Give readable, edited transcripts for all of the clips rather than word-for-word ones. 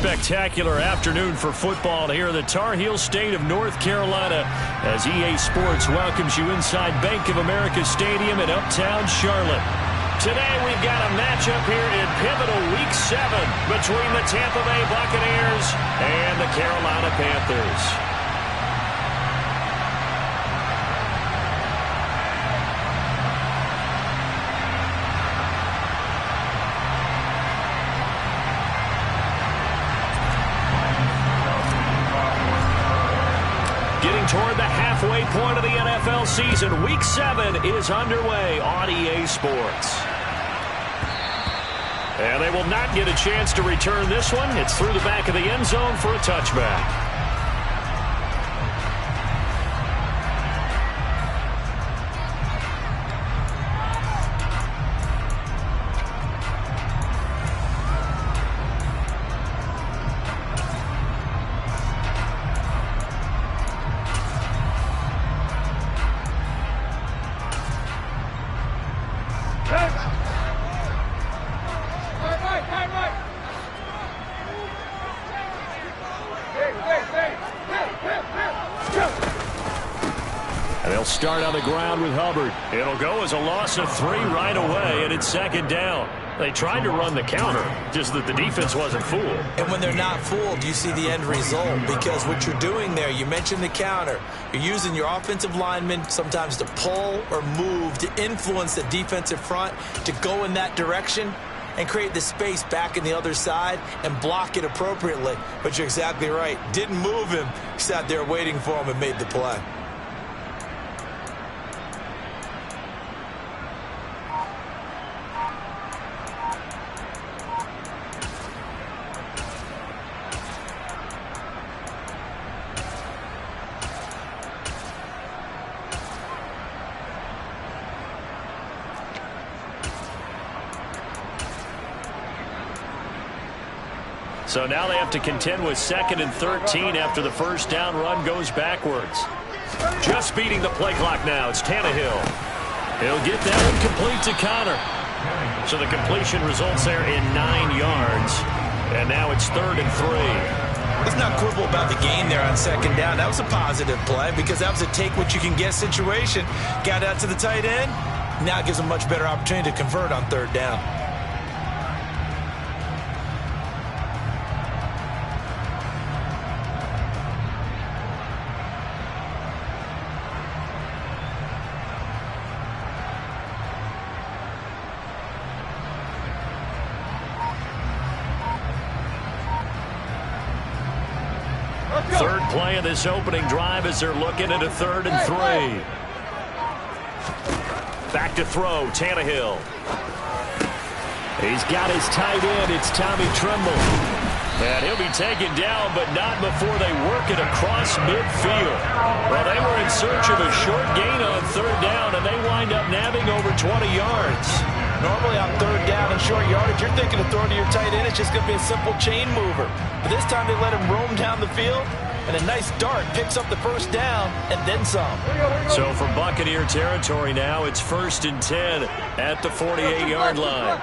spectacular afternoon for football here in the Tar Heel state of North Carolina as EA Sports welcomes you inside Bank of America Stadium in uptown Charlotte. Today we've got a matchup here in pivotal Week 7 between the Tampa Bay Buccaneers and the Carolina Panthers. Toward the halfway point of the NFL season, Week 7 is underway on EA Sports. And they will not get a chance to return this one. It's through the back of the end zone for a touchback. Start on the ground with Hubbard. It'll go as a loss of 3 right away, and it's second down. They tried to run the counter, just that the defense wasn't fooled. And when they're not fooled, you see the end result, because what you're doing there, you mentioned the counter. You're using your offensive linemen sometimes to pull or move to influence the defensive front to go in that direction and create the space back in the other side and block it appropriately. But you're exactly right. Didn't move him. Sat there waiting for him and made the play. So now they have to contend with 2nd and 13 after the first down run goes backwards. Just beating the play clock now. It's Tannehill. He'll get that one complete to Connor. So the completion results there in 9 yards. And now it's 3rd and 3. Let's not quibble about the gain there on 2nd down. That was a positive play because that was a take-what-you-can-get situation. Got out to the tight end. Now it gives a much better opportunity to convert on 3rd down. Third play of this opening drive as they're looking at a 3rd and 3. Back to throw, Tannehill. He's got his tight end. It's Tommy Tremble. And he'll be taken down, but not before they work it across midfield. Well, they were in search of a short gain on 3rd down, and they wind up nabbing over 20 yards. Normally on 3rd down and short yardage, you're thinking of throwing to your tight end. It's just going to be a simple chain mover. But this time they let him roam down the field, and a nice dart picks up the first down and then some. So from Buccaneer territory now, it's 1st and 10 at the 48-yard line.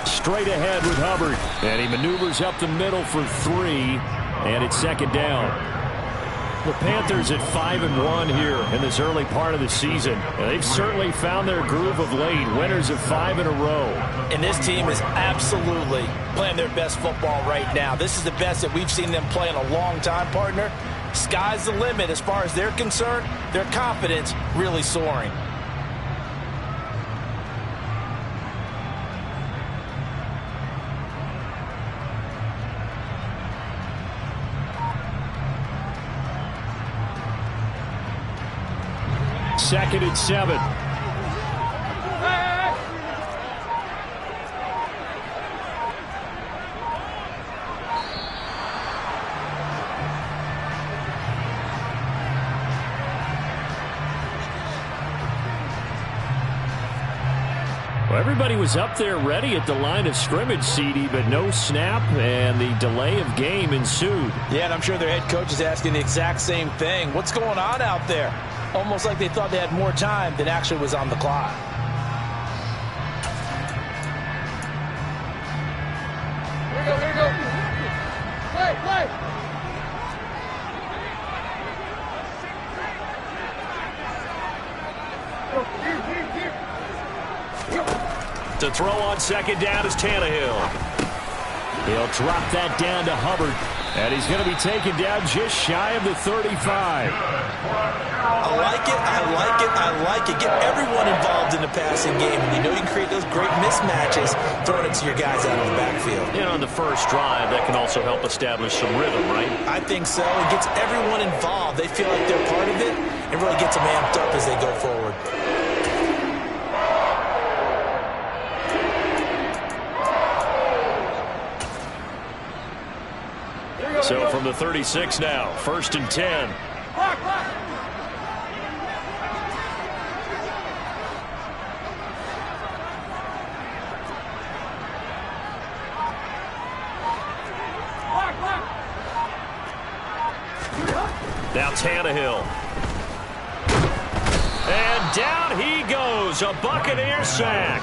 Straight ahead with Hubbard, and he maneuvers up the middle for 3, and it's 2nd down. The Panthers at 5-1 here in this early part of the season. And they've certainly found their groove of late. Winners of 5 in a row. And this team is absolutely playing their best football right now. This is the best that we've seen them play in a long time, partner. Sky's the limit as far as they're concerned. Their confidence really soaring. Second and 7. Well, everybody was up there ready at the line of scrimmage, CD, but no snap, and the delay of game ensued. Yeah, and I'm sure their head coach is asking the exact same thing. What's going on out there? Almost like they thought they had more time than actually was on the clock. throw on second down is Tannehill. He'll drop that down to Hubbard. And he's going to be taken down just shy of the 35. I like it, I like it, I like it. Get everyone involved in the passing game. And you know you can create those great mismatches throwing it to your guys out of the backfield. You know, on the first drive, that can also help establish some rhythm, right? I think so. It gets everyone involved. They feel like they're part of it. It really gets them amped up as they go forward. So from the 36 now, 1st and 10. Now Tannehill. And down he goes, a Buccaneer sack.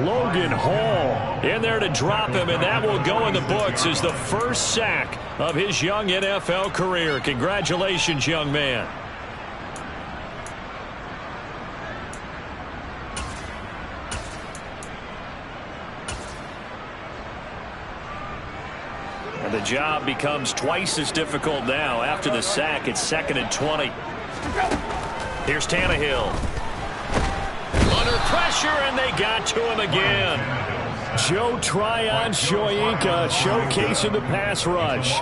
Logan Hall in there to drop him, and that will go in the books as the first sack of his young NFL career. Congratulations, young man. And the job becomes twice as difficult now. After the sack, it's 2nd and 20. Here's Tannehill. Under pressure, and they got to him again. Joe Tryon-Shoyinka showcasing the pass rush.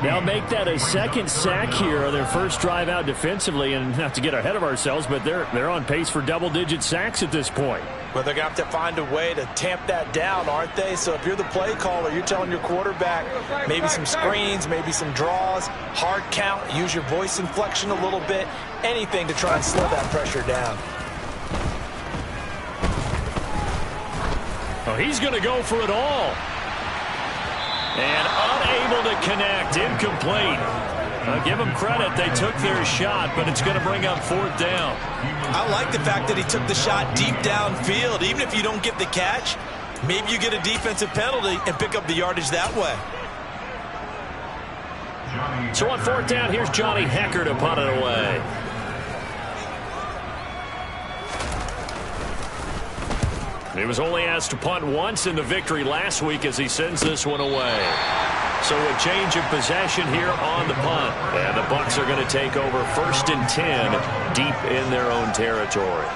They'll make that a second sack here on their first drive out defensively, and not to get ahead of ourselves, but they're on pace for double-digit sacks at this point. Well, they're going to have to find a way to tamp that down, aren't they? So if you're the play caller, you're telling your quarterback maybe some screens, maybe some draws, hard count, use your voice inflection a little bit, anything to try and slow that pressure down. Oh, he's going to go for it all. And unable to connect, incomplete. Give them credit, they took their shot, but it's going to bring up 4th down. I like the fact that he took the shot deep downfield. Even if you don't get the catch, maybe you get a defensive penalty and pick up the yardage that way. So on 4th down, here's Johnny Hecker to punt it away. He was only asked to punt once in the victory last week as he sends this one away. So a change of possession here on the punt. And the Bucs are going to take over 1st and 10 deep in their own territory.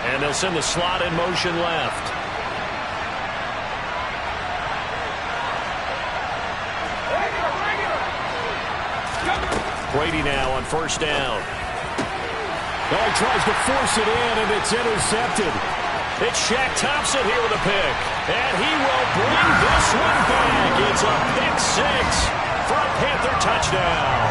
And they'll send the slot in motion left. Brady now on 1st down. Oh, he tries to force it in, and it's intercepted. It's Shaq Thompson here with a pick. And he will bring this one back. It's a pick 6 for a Panther touchdown.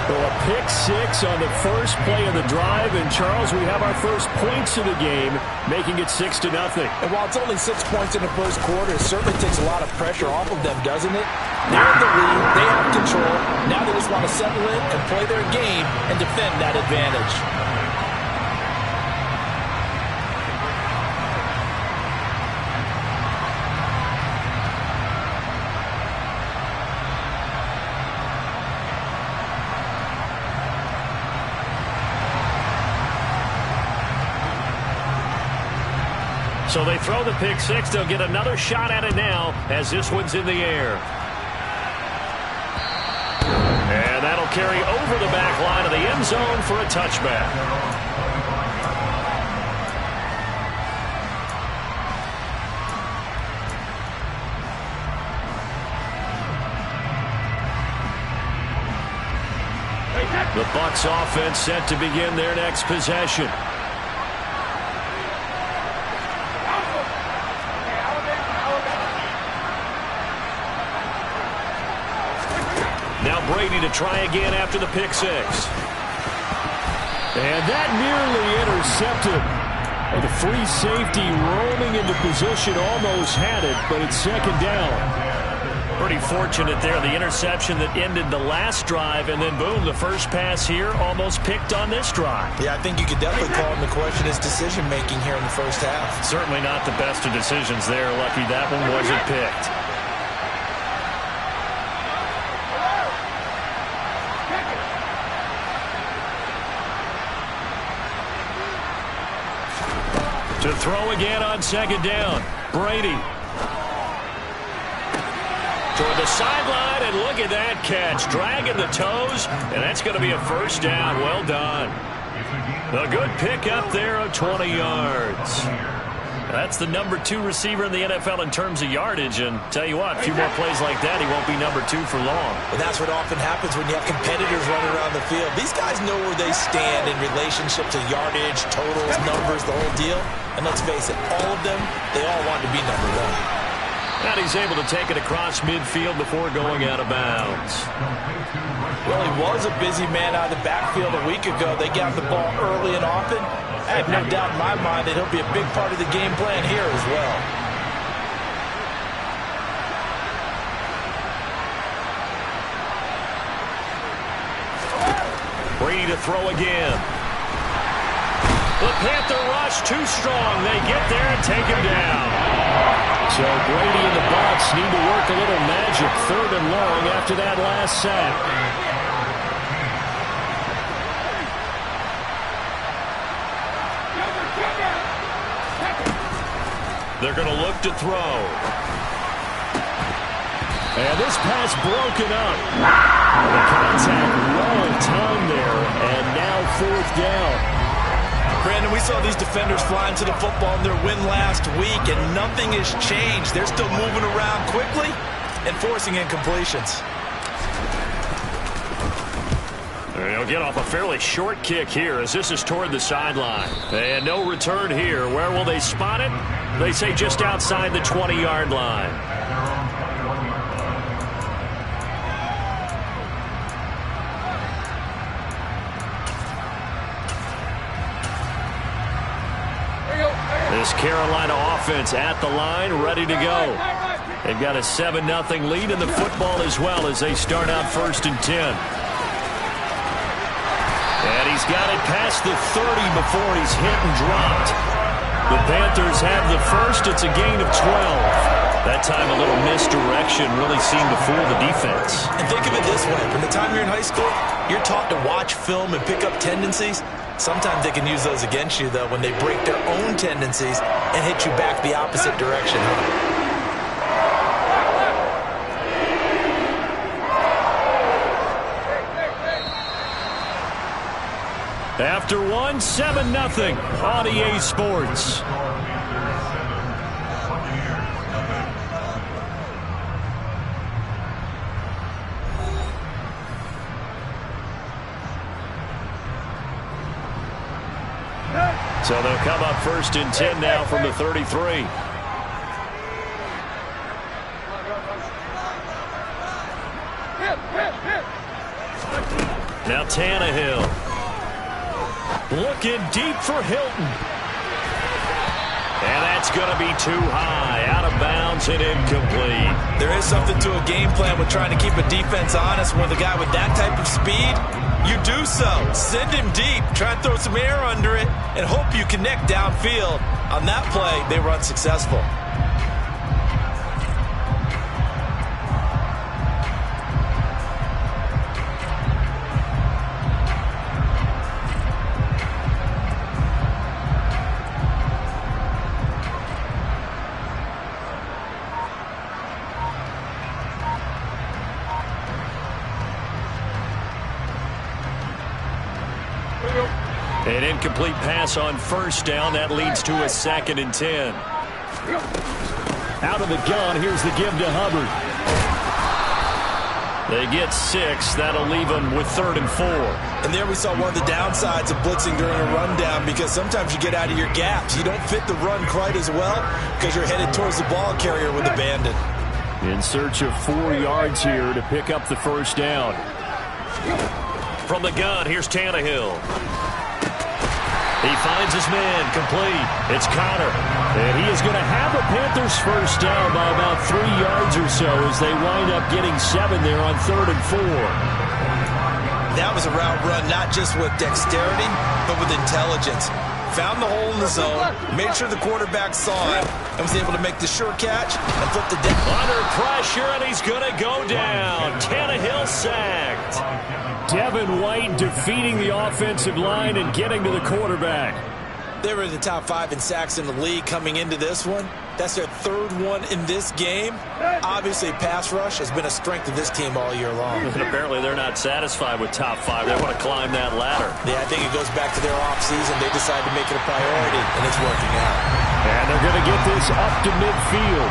Well, a pick 6 on the first play of the drive. And, Charles, we have our first points of the game, making it 6-0. And while it's only 6 points in the first quarter, it certainly takes a lot of pressure off of them, doesn't it? They're in the lead. They have control. Now they just want to settle in and play their game and defend that advantage. So they throw the pick 6. They'll get another shot at it now as this one's in the air. And that'll carry over the back line of the end zone for a touchback. The Bucs offense set to begin their next possession. Now Brady to try again after the pick 6. And that nearly intercepted. And the free safety roaming into position almost had it, but it's 2nd down. pretty fortunate there. The interception that ended the last drive, and then boom, the first pass here almost picked on this drive. Yeah, I think you could definitely call him to question his decision-making here in the first half. Certainly not the best of decisions there. Lucky that one wasn't picked. To throw again on second down. Brady. Toward the sideline, and look at that catch. Dragging the toes, and that's going to be a first down. Well done. A good pickup there of 20 yards. That's the number 2 receiver in the NFL in terms of yardage, and tell you what, a few more plays like that, he won't be number 2 for long. And that's what often happens when you have competitors running around the field. These guys know where they stand in relationship to yardage, totals, numbers, the whole deal. And let's face it, all of them, they all want to be number 1. And he's able to take it across midfield before going out of bounds. Well, he was a busy man out of the backfield a week ago. They got the ball early and often. I have no doubt in my mind that he'll be a big part of the game plan here as well. Brady to throw again. The Panther rush too strong. They get there and take him down. So Brady and the Bucs need to work a little magic, 3rd and long after that last sack. They're going to look to throw. And this pass broken up. The contact well timed there, and now 4th down. Brandon, we saw these defenders flying to the football in their win last week, and nothing has changed. They're still moving around quickly and forcing incompletions. They'll get off a fairly short kick here as this is toward the sideline. And no return here. Where will they spot it? They say just outside the 20-yard line. This Carolina offense at the line, ready to go. They've got a 7-0 lead in the football as well as they start out 1st and 10. And he's got it past the 30 before he's hit and dropped. The Panthers have the first. It's a gain of 12. That time a little misdirection really seemed to fool the defense. And think of it this way. From the time you're in high school, you're taught to watch film and pick up tendencies. Sometimes they can use those against you, though, when they break their own tendencies and hit you back the opposite direction. After one, 7-0 on EA Sports. So they'll come up 1st and 10 now from the 33. Now Tannehill. Looking deep for Hilton. And that's going to be too high. Out of bounds and incomplete. There is something to a game plan with trying to keep a defense honest. With a guy with that type of speed, you do so. Send him deep. Try and throw some air under it and hope you connect downfield. On that play, they were unsuccessful. An incomplete pass on 1st down. That leads to a 2nd and 10. Out of the gun, here's the give to Hubbard. They get 6. That'll leave them with 3rd and 4. And there we saw one of the downsides of blitzing during a rundown, because sometimes you get out of your gaps. You don't fit the run quite as well because you're headed towards the ball carrier with abandon. In search of 4 yards here to pick up the 1st down. From the gun, here's Tannehill. He finds his man, complete. It's Connor. And he is going to have the Panthers first down by about 3 yards or so as they wind up getting 7 there on 3rd and 4. That was a route run, not just with dexterity, but with intelligence. Found the hole in the zone, made sure the quarterback saw it, and was able to make the sure catch and flip the down. Under pressure, and he's going to go down. Tannehill sacked. Devin White defeating the offensive line and getting to the quarterback. They were in the top 5 in sacks in the league coming into this one. That's their 3rd one in this game. Obviously, pass rush has been a strength of this team all year long. And apparently they're not satisfied with top 5. They want to climb that ladder. Yeah, I think it goes back to their offseason. They decided to make it a priority, and it's working out. And they're going to get this up to midfield.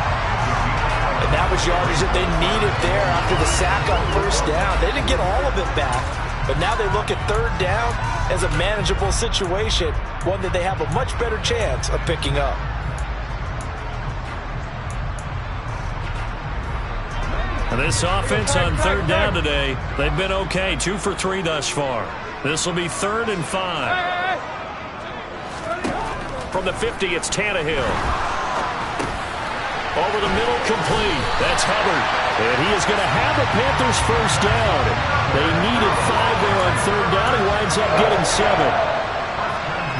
And that was yardage that they needed there after the sack on 1st down. They didn't get all of it back, but now they look at 3rd down as a manageable situation, one that they have a much better chance of picking up. And this offense on 3rd down today, they've been okay. 2 for 3 thus far. This will be 3rd and 5. From the 50, it's Tannehill. Over the middle, complete. That's Hubbard. And he is going to have the Panthers first down. They needed 5 there on 3rd down. He winds up getting 7.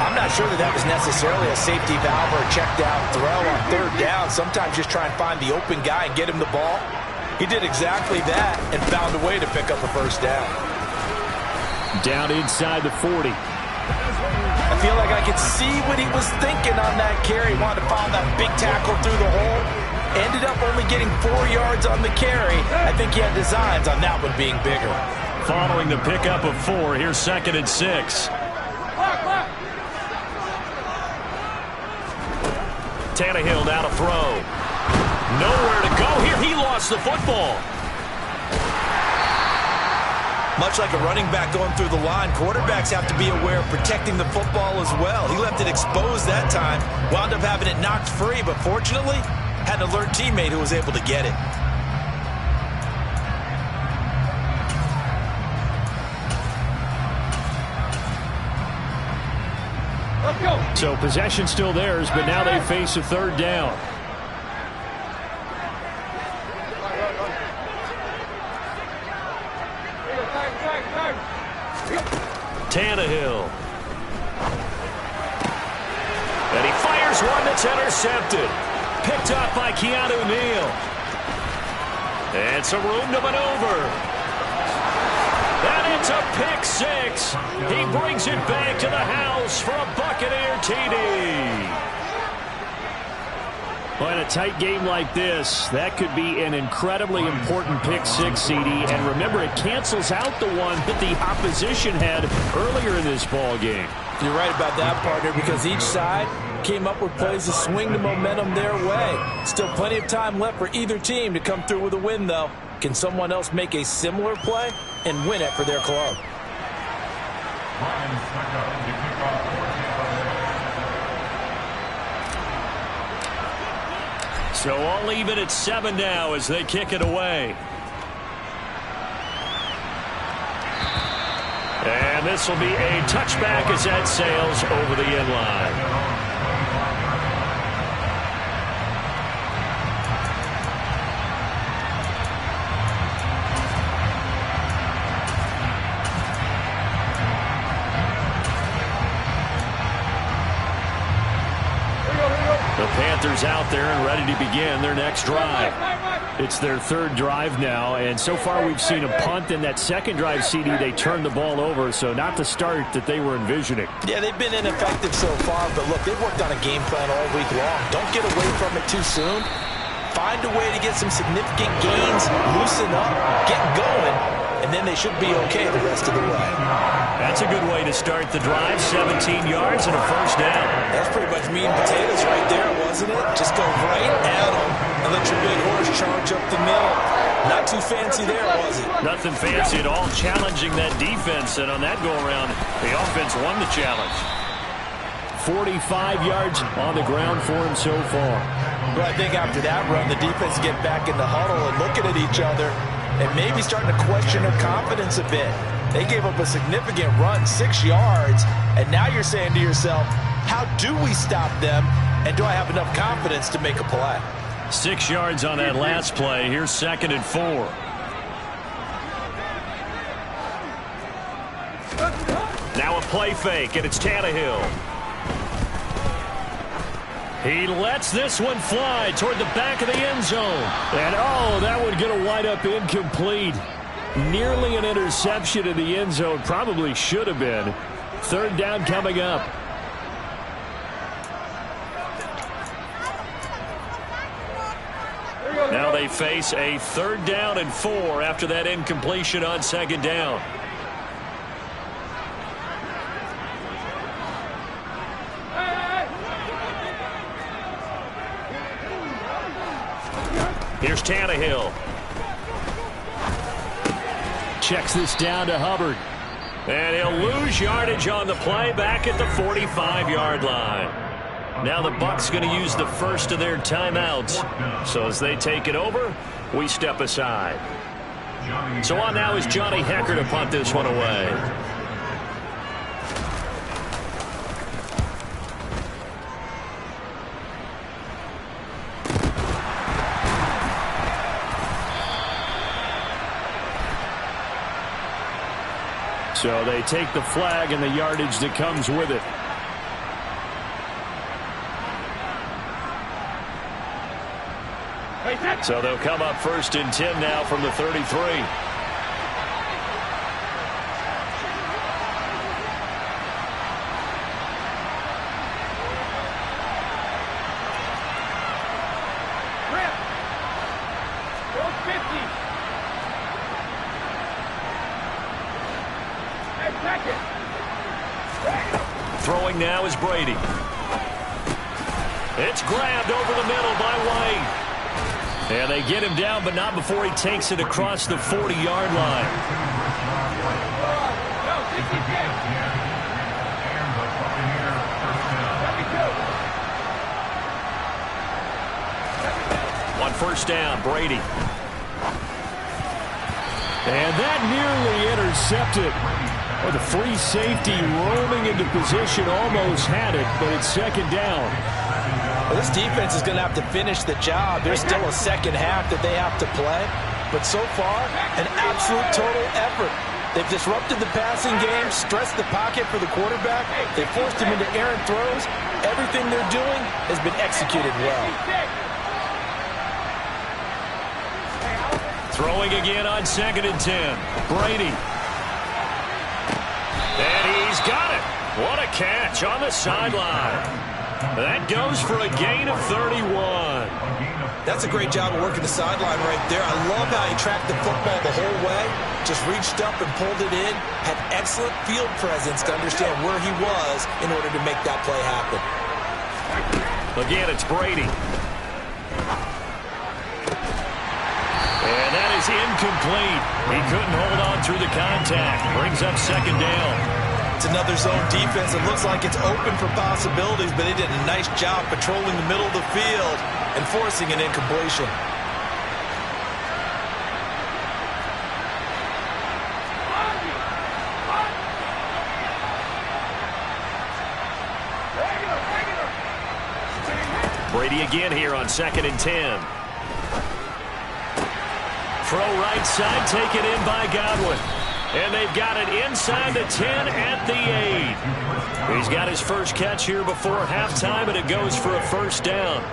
I'm not sure that was necessarily a safety valve or a check down throw on 3rd down. Sometimes just try and find the open guy and get him the ball. He did exactly that and found a way to pick up a first down. Down inside the 40. I feel like I could see what he was thinking on that carry. He wanted to follow that big tackle through the hole. Ended up only getting 4 yards on the carry. I think he had designs on that one being bigger. Following the pickup of 4, here's 2nd and 6. Tannehill now to throw. Nowhere to go here. He lost the football. Much like a running back going through the line, quarterbacks have to be aware of protecting the football as well. He left it exposed that time, wound up having it knocked free, but fortunately, had an alert teammate who was able to get it. Let's go. So possession still theirs, but now they face a 3rd down. Tannehill. And he fires one that's intercepted. Picked up by Keanu Neal. And some room to maneuver. And it's a pick 6. He brings it back to the house for a Buccaneer TD. Well, in a tight game like this, that could be an incredibly important pick 6, CD. And remember, it cancels out the one that the opposition had earlier in this ball game. You're right about that, partner, because each side came up with plays to swing the momentum their way. Still plenty of time left for either team to come through with a win, though. Can someone else make a similar play and win it for their club? So I'll leave it at 7 now as they kick it away. And this will be a touchback as that sails over the end line. The Panthers out there and ready to begin their next drive. It's their 3rd drive now, and so far we've seen a punt. In that 2nd drive, CD, they turned the ball over, so not the start that they were envisioning. Yeah, they've been ineffective so far, but look, they've worked on a game plan all week long. Don't get away from it too soon. Find a way to get some significant gains, loosen up, get going, and then they should be okay the rest of the way. That's a good way to start the drive. 17 yards and a first down. That's pretty much meat and potatoes right there, wasn't it? Just go right at them and let your big horse charge up the middle. Not too fancy there, was it? Nothing fancy at all. Challenging that defense, and on that go-around, the offense won the challenge. 45 yards on the ground for him so far. Well, I think after that run, the defense get back in the huddle and looking at each other and maybe starting to question their confidence a bit. They gave up a significant run, 6 yards, And now you're saying to yourself, how do we stop them? And do I have enough confidence to make a play? 6 yards on that last play. Here's 2nd and 4. Now a play fake, and it's Tannehill. He lets this one fly toward the back of the end zone. And, oh, that one going to wind up incomplete. Nearly an interception in the end zone. Probably should have been. 3rd down coming up. Now they face a 3rd down and 4 after that incompletion on 2nd down. Here's Tannehill. Checks this down to Hubbard. And he'll lose yardage on the play back at the 45-yard line. Now the Bucs going to use the first of their timeouts. So as they take it over, we step aside. So on now is Johnny Hecker to punt this one away. So they take the flag and the yardage that comes with it. So they'll come up 1st and 10 now from the 33. Throwing now is Brady. It's grabbed over the middle by White. And they get him down, but not before he takes it across the 40-yard line. On 1st down, Brady. And that nearly intercepted. Well, the free safety roaming into position almost had it, but it's 2nd down. Well, this defense is going to have to finish the job. There's still a second half that they have to play. But so far, an absolute total effort. They've disrupted the passing game, stressed the pocket for the quarterback. They forced him into errant throws. Everything they're doing has been executed well. Throwing again on 2nd and 10. Brady. And he's got it. What a catch on the sideline. That goes for a gain of 31. That's a great job of working the sideline right there. I love how he tracked the football the whole way. Just reached up and pulled it in. Had excellent field presence to understand where he was in order to make that play happen. Again, it's Brady. And that is incomplete. He couldn't hold on through the contact. Brings up 2nd down. It's another zone defense. It looks like it's open for possibilities, but they did a nice job patrolling the middle of the field and forcing an incompletion. Brady again here on 2nd and 10. Throw right side, taken in by Godwin. And they've got it inside the 10 at the 8. He's got his first catch here before halftime, and it goes for a 1st down.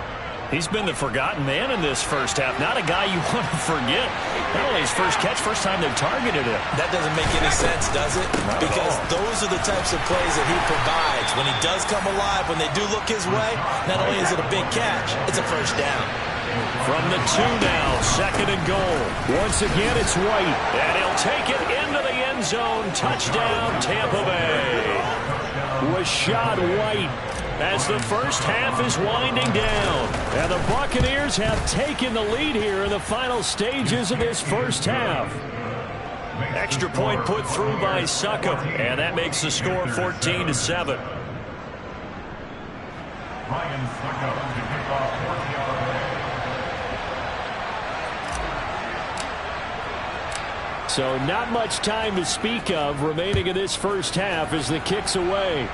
He's been the forgotten man in this first half. Not a guy you want to forget. Not only his first catch, first time they've targeted him. That doesn't make any sense, does it? Because those are the types of plays that he provides. When he does come alive, when they do look his way, not only is it a big catch, it's a 1st down. From the 2 now, 2nd and goal. Once again, it's White. And he'll take it into the end zone. Touchdown, Tampa Bay. Rashad White as the first half is winding down. And the Buccaneers have taken the lead here in the final stages of this first half. Extra point put through by Succop. And that makes the score 14-7. Ryan Succop to kick off 40-yard. So not much time to speak of remaining in this first half as the kick's away.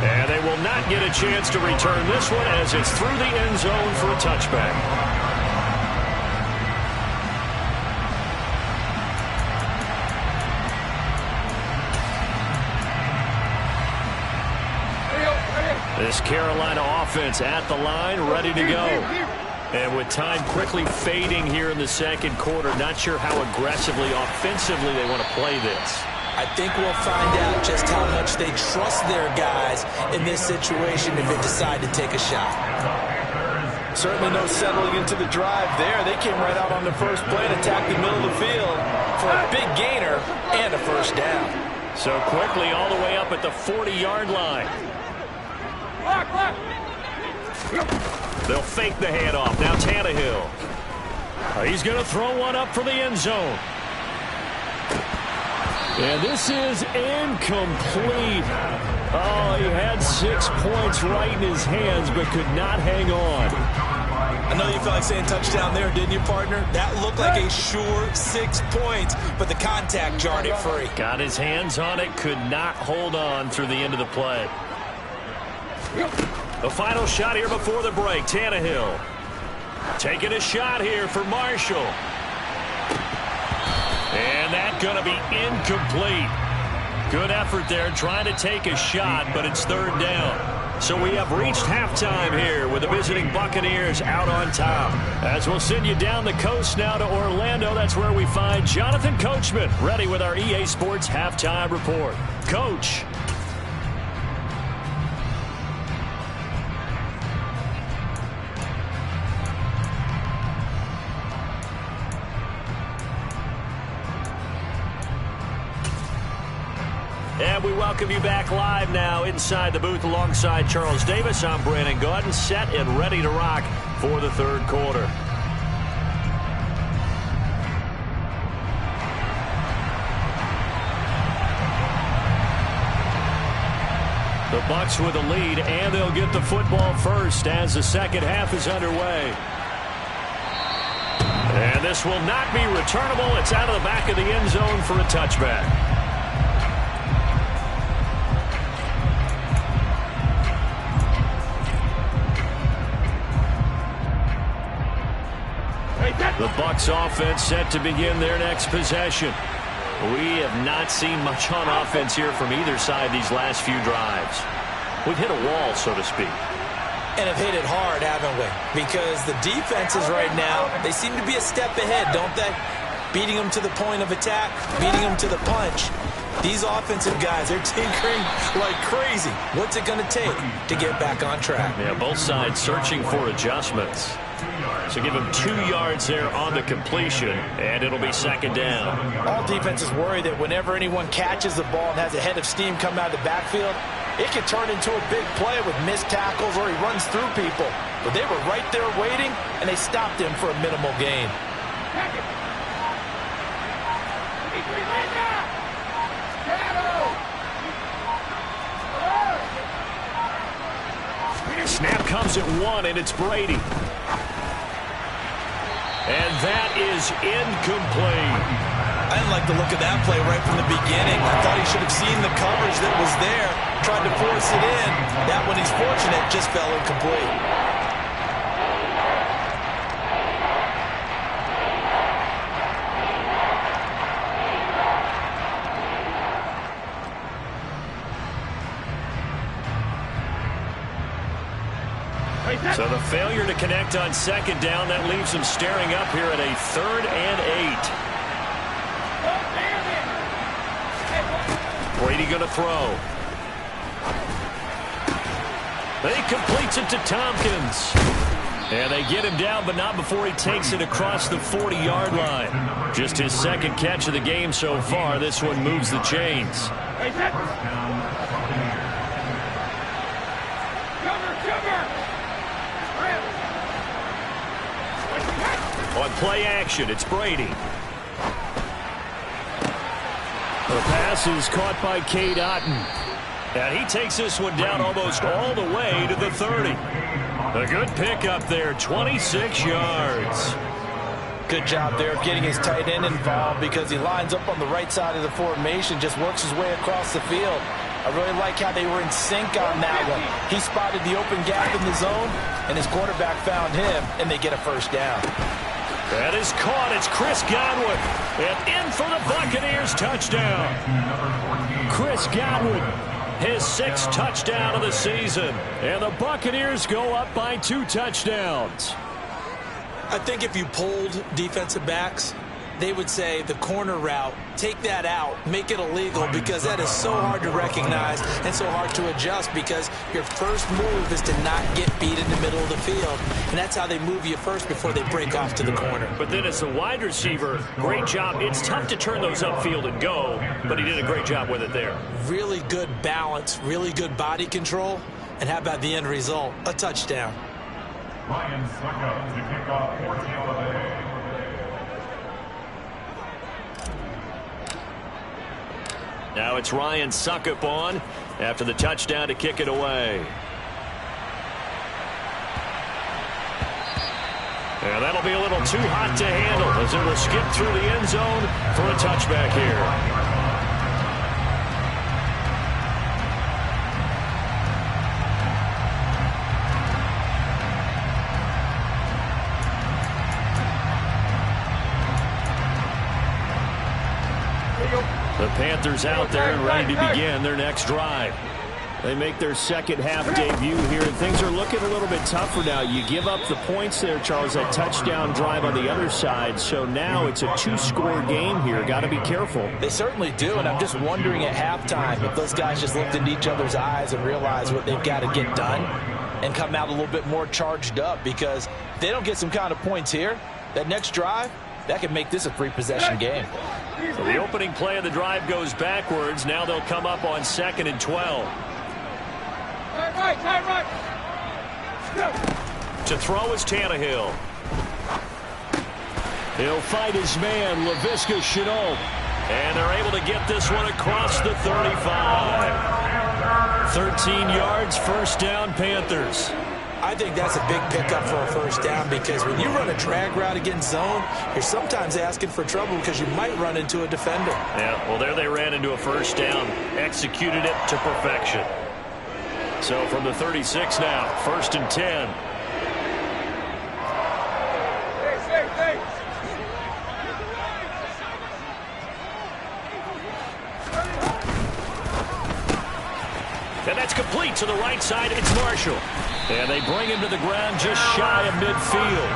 And they will not get a chance to return this one as it's through the end zone for a touchback. This Carolina offense at the line, ready to go. And with time quickly fading here in the second quarter, not sure how aggressively, offensively they want to play this. I think we'll find out just how much they trust their guys in this situation if they decide to take a shot. Certainly no settling into the drive there. They came right out on the first play and attacked the middle of the field for a big gainer and a first down. So quickly all the way up at the 40-yard line. They'll fake the handoff. Now Tannehill. He's going to throw one up for the end zone. And this is incomplete. Oh, he had 6 points right in his hands, but could not hang on. I know you felt like saying touchdown there, didn't you, partner? That looked like a sure 6 points, but the contact jarred it free. Got his hands on it, could not hold on through the end of the play. The final shot here before the break, Tannehill. Taking a shot here for Marshall. And that's going to be incomplete. Good effort there trying to take a shot, but it's third down. So we have reached halftime here with the visiting Buccaneers out on top. As we'll send you down the coast now to Orlando, that's where we find Jonathan Coachman ready with our EA Sports halftime report. Coach. And we welcome you back live now inside the booth alongside Charles Davis. I'm Brandon Gaudin, set and ready to rock for the third quarter. The Bucs with a lead, and they'll get the football first as the second half is underway. And this will not be returnable. It's out of the back of the end zone for a touchback. The Bucs offense set to begin their next possession. We have not seen much on offense here from either side these last few drives. We've hit a wall, so to speak. And have hit it hard, haven't we? Because the defenses right now, they seem to be a step ahead, don't they? Beating them to the point of attack, beating them to the punch. These offensive guys, they're tinkering like crazy. What's it going to take to get back on track? Yeah, both sides searching for adjustments. So give him 2 yards there on the completion, and it'll be second down. All defenses worry that whenever anyone catches the ball and has a head of steam come out of the backfield, it can turn into a big play with missed tackles or he runs through people. But they were right there waiting, and they stopped him for a minimal gain. Snap comes at 1, and it's Brady. And that is incomplete. I didn't like the look of that play right from the beginning. I thought he should have seen the coverage that was there, tried to force it in. That one, he's fortunate, just fell incomplete. So the failure to connect on second down, that leaves them staring up here at a 3rd and 8. Brady going to throw. He completes it to Tompkins. And they get him down, but not before he takes it across the 40-yard line. Just his second catch of the game so far. This one moves the chains. On play action, it's Brady. The pass is caught by Cade Otton. And he takes this one down almost all the way to the 30. A good pickup there, 26 yards. Good job there of getting his tight end involved because he lines up on the right side of the formation, just works his way across the field. I really like how they were in sync on that one. He spotted the open gap in the zone, and his quarterback found him, and they get a first down. That is caught. It's Chris Godwin. And in for the Buccaneers touchdown. Chris Godwin, his 6th touchdown of the season. And the Buccaneers go up by 2 touchdowns. I think if you polled defensive backs, they would say the corner route, take that out, make it illegal, because that is so hard to recognize and so hard to adjust, because your first move is to not get beat in the middle of the field. And that's how they move you first before they break off to the corner. But then as a wide receiver, great job. It's tough to turn those upfield and go, but he did a great job with it there. Really good balance, really good body control. And how about the end result? A touchdown. Ryan Suckup to kick off for Tampa Bay. Now it's Ryan Suckup on after the touchdown to kick it away. And that'll be a little too hot to handle as it will skip through the end zone for a touchback here. The Panthers out there and ready to begin their next drive. They make their second half debut here, and things are looking a little bit tougher now. You give up the points there, Charles, that touchdown drive on the other side. So now it's a 2-score game here. Got to be careful. They certainly do, and I'm just wondering at halftime if those guys just looked into each other's eyes and realized what they've got to get done and come out a little bit more charged up, because if they don't get some kind of points here, that next drive, that could make this a 3-possession game. So the opening play of the drive goes backwards. Now they'll come up on 2nd and 12. To throw is Tannehill. He'll fight his man, Laviska Shenault. And they're able to get this one across the 35. 13 yards, first down, Panthers. I think that's a big pickup for a first down, because when you run a drag route against zone, you're sometimes asking for trouble because you might run into a defender. Yeah, well, there they ran into a first down, executed it to perfection. So from the 36 now, 1st and 10. And that's complete to the right side. It's Marshall. And they bring him to the ground just shy of midfield.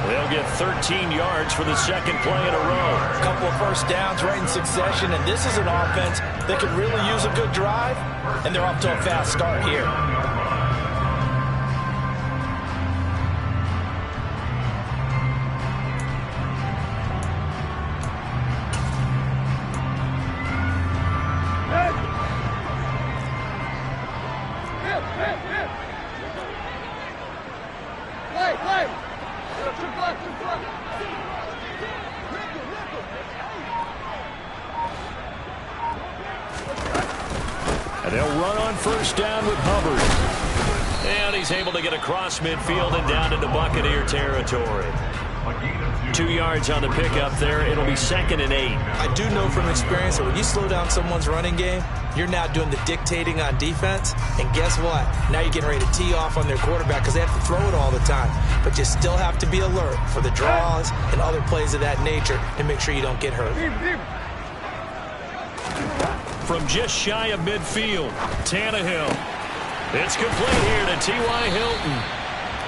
They'll get 13 yards for the second play in a row. A couple of first downs right in succession, and this is an offense that could really use a good drive, and they're off to a fast start here. And they'll run on first down with Hubbard. And he's able to get across midfield and down into Buccaneer territory. 2 yards on the pickup there. It'll be 2nd and 8. I do know from experience that when you slow down someone's running game, you're now doing the dictating on defense. And guess what? Now you're getting ready to tee off on their quarterback because they have to throw it all the time. But you still have to be alert for the draws and other plays of that nature to make sure you don't get hurt. From just shy of midfield, Tannehill. It's complete here to T.Y. Hilton.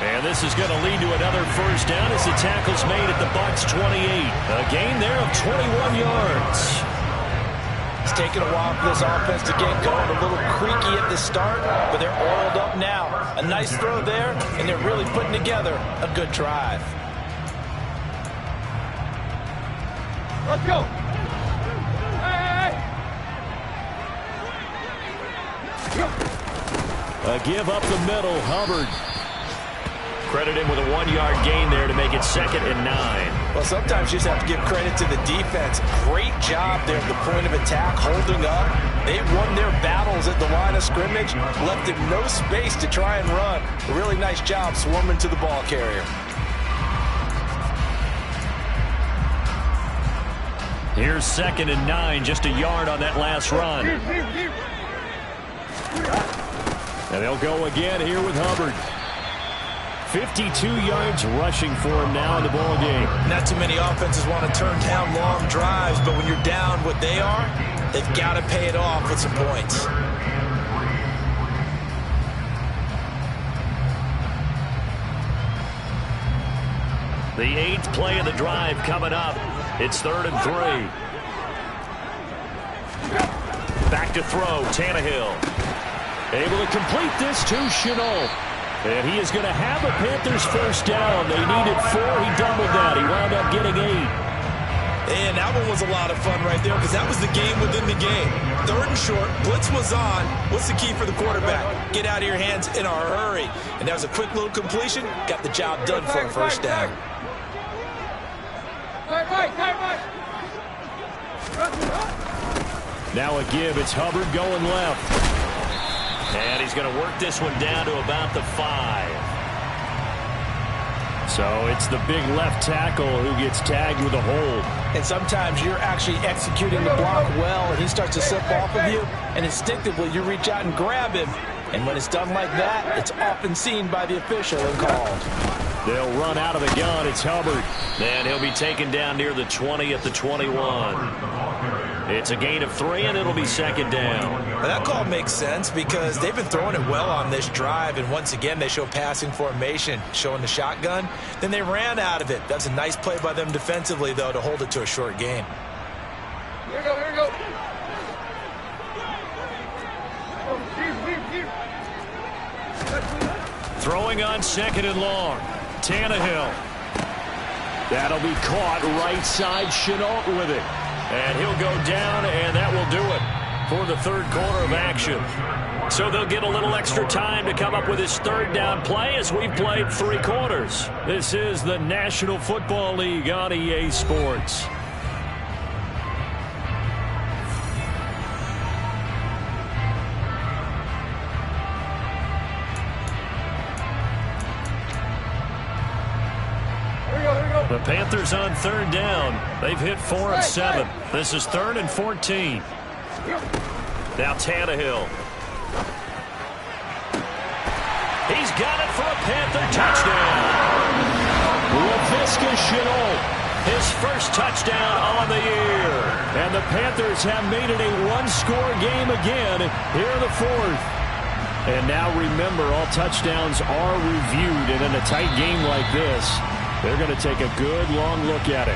And this is going to lead to another first down as the tackle's made at the Bucs 28. A gain there of 21 yards. It's taken a while for this offense to get going. A little creaky at the start, but they're oiled up now. A nice throw there, and they're really putting together a good drive. Let's go. A give up the middle, Hubbard. Credit him with a 1-yard gain there to make it 2nd and 9. Well, sometimes you just have to give credit to the defense. Great job there at the point of attack, holding up. They won their battles at the line of scrimmage, left him no space to try and run. A really nice job swarming to the ball carrier. Here's 2nd and 9, just a yard on that last run. And they'll go again here with Hubbard. 52 yards rushing for him now in the ball game. Not too many offenses want to turn down long drives, but when you're down what they are, they've got to pay it off with some points. The 8th play of the drive coming up. It's 3rd and 3. Back to throw, Tannehill. Able to complete this to Chenault. And he is going to have a Panthers first down. They needed 4. He doubled that. He wound up getting 8. And that one was a lot of fun right there because that was the game within the game. 3rd and short, blitz was on. What's the key for the quarterback? Get out of your hands in a hurry. And that was a quick little completion. Got the job done for a first down. Now a give. It's Hubbard going left. And he's going to work this one down to about the 5. So it's the big left tackle who gets tagged with a hold. And sometimes you're actually executing the block well, and he starts to slip off of you, and instinctively you reach out and grab him. And when it's done like that, it's often seen by the official and called. They'll run out of the gun. It's Hubbard. And he'll be taken down near the 20 at the 21. It's a gain of 3, and it'll be 2nd down. Now that call makes sense because they've been throwing it well on this drive, and once again they show passing formation, showing the shotgun. Then they ran out of it. That's a nice play by them defensively, though, to hold it to a short gain. Here we go, here we go. Throwing on 2nd and long. Tannehill. That'll be caught right side. Chenault with it. And he'll go down, and that will do it for the 3rd quarter of action. So they'll get a little extra time to come up with his 3rd down play as we've played 3 quarters. This is the National Football League on EA Sports. The Panthers on 3rd down. They've hit 4 of 7. This is 3rd and 14. Now Tannehill. He's got it for a Panther touchdown. Laviska Shenault, his first touchdown on the year. And the Panthers have made it a 1-score game again here in the 4th. And now remember, all touchdowns are reviewed. And in a tight game like this, they're going to take a good long look at it.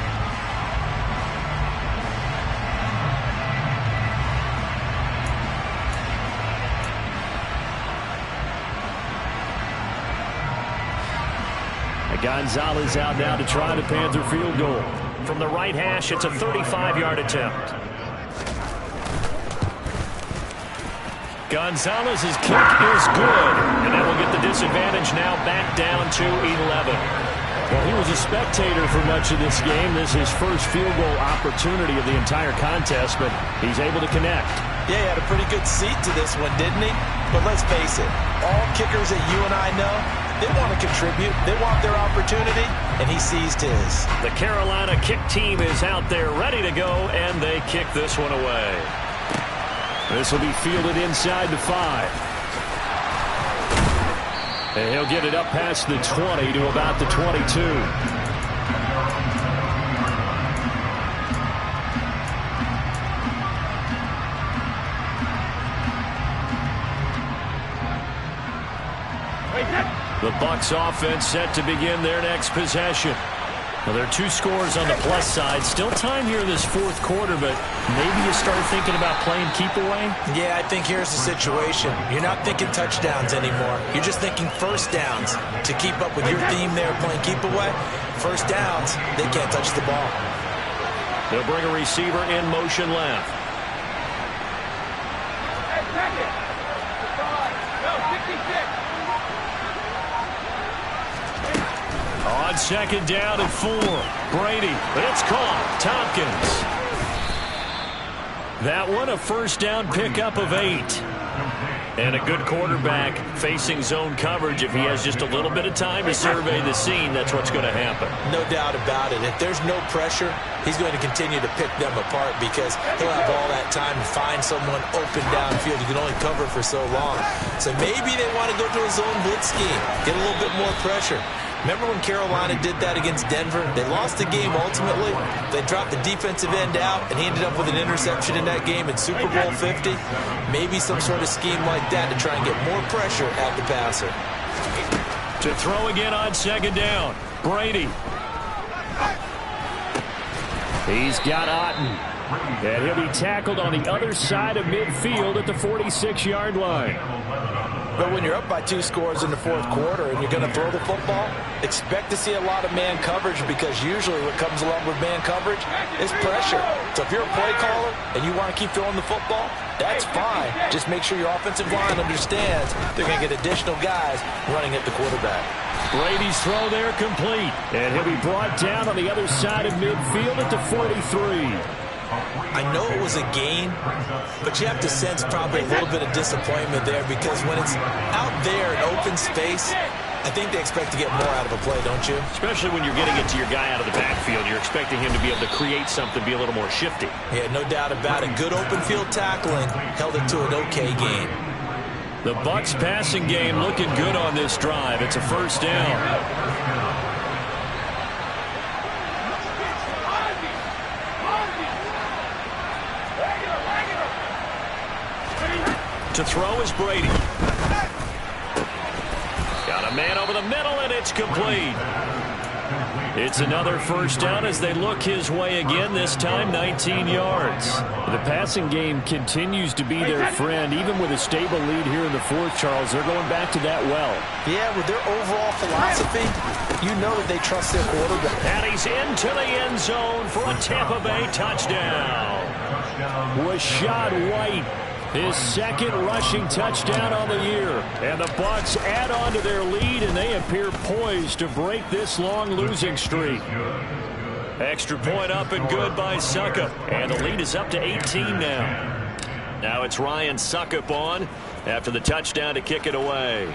Gonzalez out now to try the Panther field goal. From the right hash, it's a 35-yard attempt. Gonzalez's kick is good, and that will get the disadvantage now back down to 11. Well, he was a spectator for much of this game. This is his first field goal opportunity of the entire contest, but he's able to connect. Yeah, he had a pretty good seat to this one, didn't he? But let's face it, all kickers that you and I know, they want to contribute. They want their opportunity, and he seized his. The Carolina kick team is out there ready to go, and they kick this one away. This will be fielded inside the 5. And he'll get it up past the 20 to about the 22. The Bucs offense set to begin their next possession. Well, there are 2 scores on the plus side. Still time here in this 4th quarter, but maybe you start thinking about playing keep away? Yeah, I think here's the situation. You're not thinking touchdowns anymore. You're just thinking first downs. To keep up with your theme there, playing keep away, first downs, they can't touch the ball. They'll bring a receiver in motion left. On 2nd down and 4. Brady. It's caught. Tompkins. That one a first down pickup of 8. And a good quarterback facing zone coverage, if he has just a little bit of time to survey the scene, that's what's going to happen. No doubt about it. If there's no pressure, he's going to continue to pick them apart because he'll have all that time to find someone open downfield. You can only cover for so long. So maybe they want to go to a zone blitz scheme, get a little bit more pressure. Remember when Carolina did that against Denver? They lost the game ultimately. They dropped the defensive end out, and he ended up with an interception in that game in Super Bowl 50. Maybe some sort of scheme like that to try and get more pressure at the passer. To throw again on second down, Brady. He's got Otten. And he'll be tackled on the other side of midfield at the 46-yard line. But when you're up by 2 scores in the fourth quarter and you're going to throw the football, expect to see a lot of man coverage because usually what comes along with man coverage is pressure. So if you're a play caller and you want to keep throwing the football, that's fine. Just make sure your offensive line understands they're going to get additional guys running at the quarterback. Brady's throw there complete. And he'll be brought down on the other side of midfield at the 43. I know it was a gain, but you have to sense probably a little bit of disappointment there because when it's out there in open space, I think they expect to get more out of a play, don't you? Especially when you're getting it to your guy out of the backfield. You're expecting him to be able to create something, be a little more shifty. Yeah, no doubt about it. Good open field tackling held it to an okay gain. The Bucs passing game looking good on this drive. It's a first down. To throw is Brady. Got a man over the middle, and it's complete. It's another first down as they look his way again, this time 19 yards. The passing game continues to be their friend. Even with a stable lead here in the fourth, Charles, they're going back to that well. Yeah, with their overall philosophy, you know that they trust their quarterback. And he's into the end zone for a Tampa Bay touchdown. Rashad White, his second rushing touchdown on the year. And the Bucs add on to their lead, and they appear poised to break this long losing streak. Extra point up and good by Succop. And the lead is up to 18 now. Now it's Ryan Succop on after the touchdown to kick it away.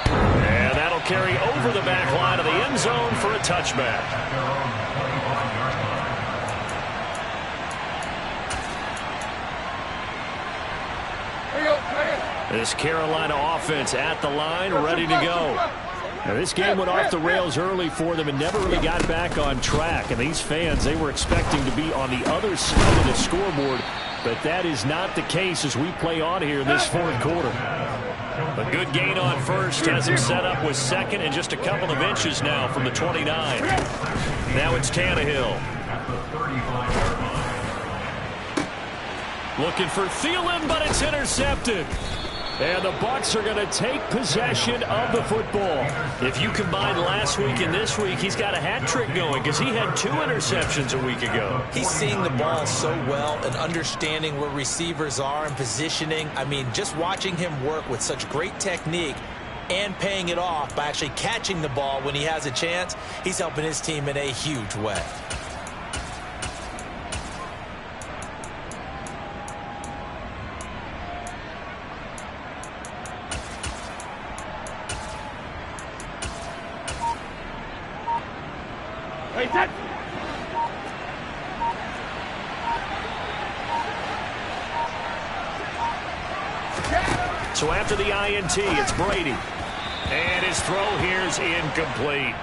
And that'll carry over the back line of the end zone for a touchback. This Carolina offense at the line, ready to go. Now, this game went off the rails early for them and never really got back on track. And these fans, they were expecting to be on the other side of the scoreboard. But that is not the case as we play on here in this fourth quarter. A good gain on first has him set up with second and just a couple of inches now from the 29. Now it's Tannehill. Looking for Thielen, but it's intercepted. And the Bucs are going to take possession of the football. If you combine last week and this week, he's got a hat trick going because he had 2 interceptions a week ago. He's seeing the ball so well and understanding where receivers are and positioning. I mean, just watching him work with such great technique and paying it off by actually catching the ball when he has a chance, he's helping his team in a huge way. So after the INT, it's Brady. And his throw here is incomplete.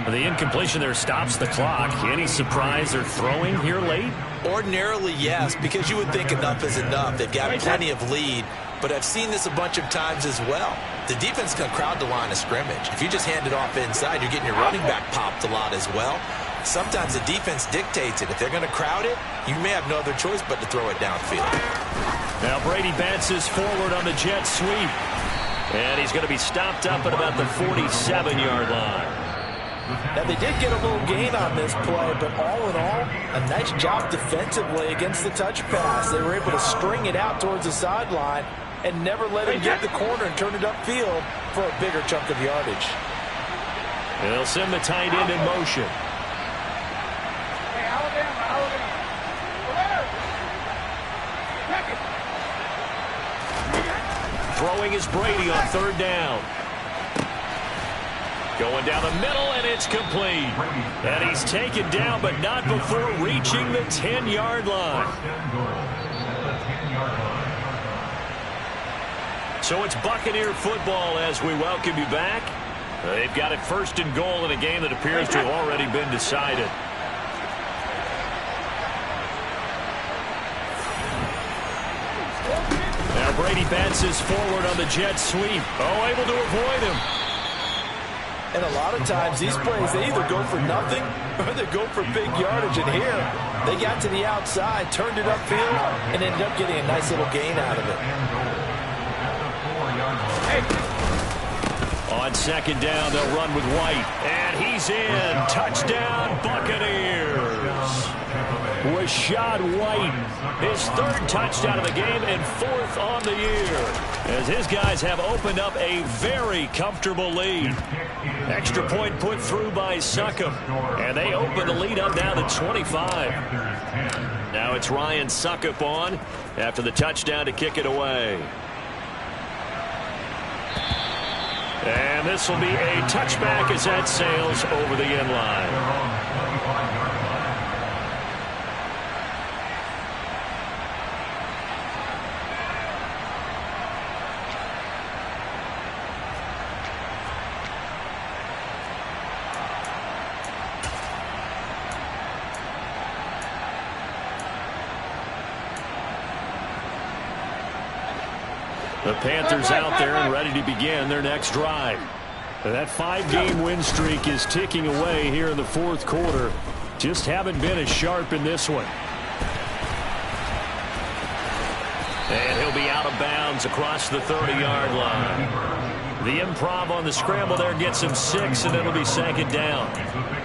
The incompletion there stops the clock. Any surprise they're throwing here late? Ordinarily, yes, because you would think enough is enough. They've got plenty of lead, but I've seen this a bunch of times as well. The defense can crowd the line of scrimmage. If you just hand it off inside, you're getting your running back popped a lot as well. Sometimes the defense dictates it. If they're going to crowd it, you may have no other choice but to throw it downfield. Now Brady bounces forward on the jet sweep. And he's going to be stopped up at about the 47-yard line. Now, they did get a little gain on this play, but all in all, a nice job defensively against the touch pass. They were able to string it out towards the sideline and never let him get the corner and turn it upfield for a bigger chunk of yardage. They'll send the tight end in motion. Throwing is Brady on third down. Going down the middle, and it's complete. And he's taken down, but not before reaching the 10-yard line. So it's Buccaneer football as we welcome you back. They've got it first and goal in a game that appears to have already been decided. Now Brady bounces forward on the jet sweep. Oh, able to avoid him. And a lot of times these plays, they either go for nothing or they go for big yardage. And here, they got to the outside, turned it upfield, and ended up getting a nice little gain out of it. On second down, they'll run with White. And he's in. Touchdown, Buccaneers. Rashad White, his third touchdown of the game and fourth on the year, as his guys have opened up a very comfortable lead. Extra point put through by Succop, and they open the lead up now to 25. Now it's Ryan Succop on after the touchdown to kick it away. And this will be a touchback as that sails over the end line. The Panthers out there and ready to begin their next drive. That 5-game win streak is ticking away here in the fourth quarter. Just haven't been as sharp in this one. And he'll be out of bounds across the 30-yard line. The improv on the scramble there gets him 6, and it'll be second down.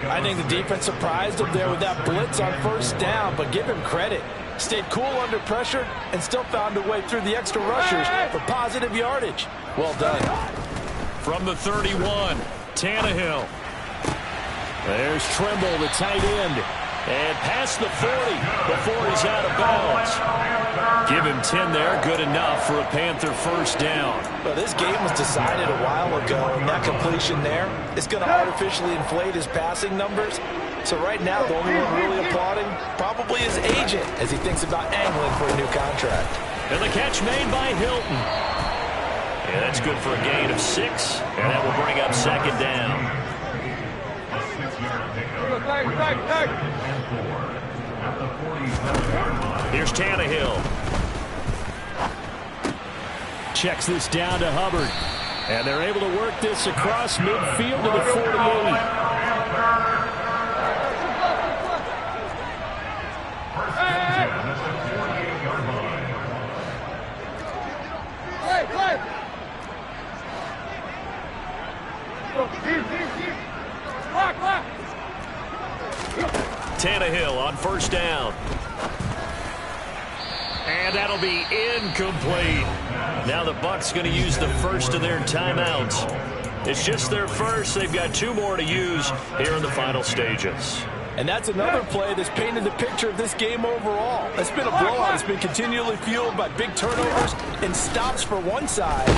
I think the defense surprised him there with that blitz on first down, but give him credit. Stayed cool under pressure and still found a way through the extra rushers for positive yardage. Well done. From the 31, Tannehill. There's Trimble, the tight end. And past the 40 before he's out of bounds. Give him 10 there, good enough for a Panther first down. Well, this game was decided a while ago, and that completion there is going to artificially inflate his passing numbers. So right now, the only one really applauding probably his agent as he thinks about angling for a new contract. And the catch made by Hilton. Yeah, that's good for a gain of 6, and that will bring up second down. Here's Tannehill. Checks this down to Hubbard. And they're able to work this across midfield to the 48. Tannehill on first down. And that'll be incomplete. Now the Bucs going to use the first of their timeouts. It's just their first. They've got 2 more to use here in the final stages. And that's another play that's painted the picture of this game overall. It's been a blowout. It's been continually fueled by big turnovers and stops for one side.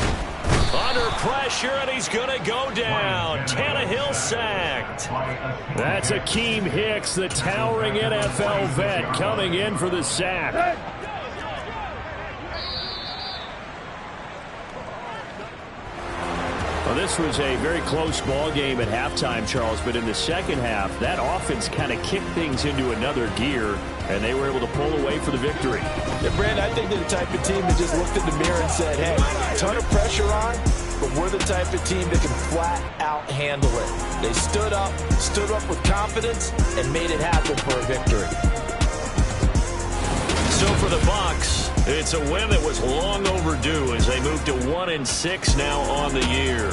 Under pressure, and he's going to go down. Tannehill sacked. That's Akeem Hicks, the towering NFL vet, coming in for the sack. Well, this was a very close ball game at halftime, Charles, but in the second half, that offense kind of kicked things into another gear, and they were able to pull away for the victory. Yeah, Brandon, I think they're the type of team that just looked in the mirror and said, hey, ton of pressure on, but we're the type of team that can flat out handle it. They stood up with confidence, and made it happen for a victory. So for the Bucs, it's a win that was long overdue as they move to 1-6 now on the year.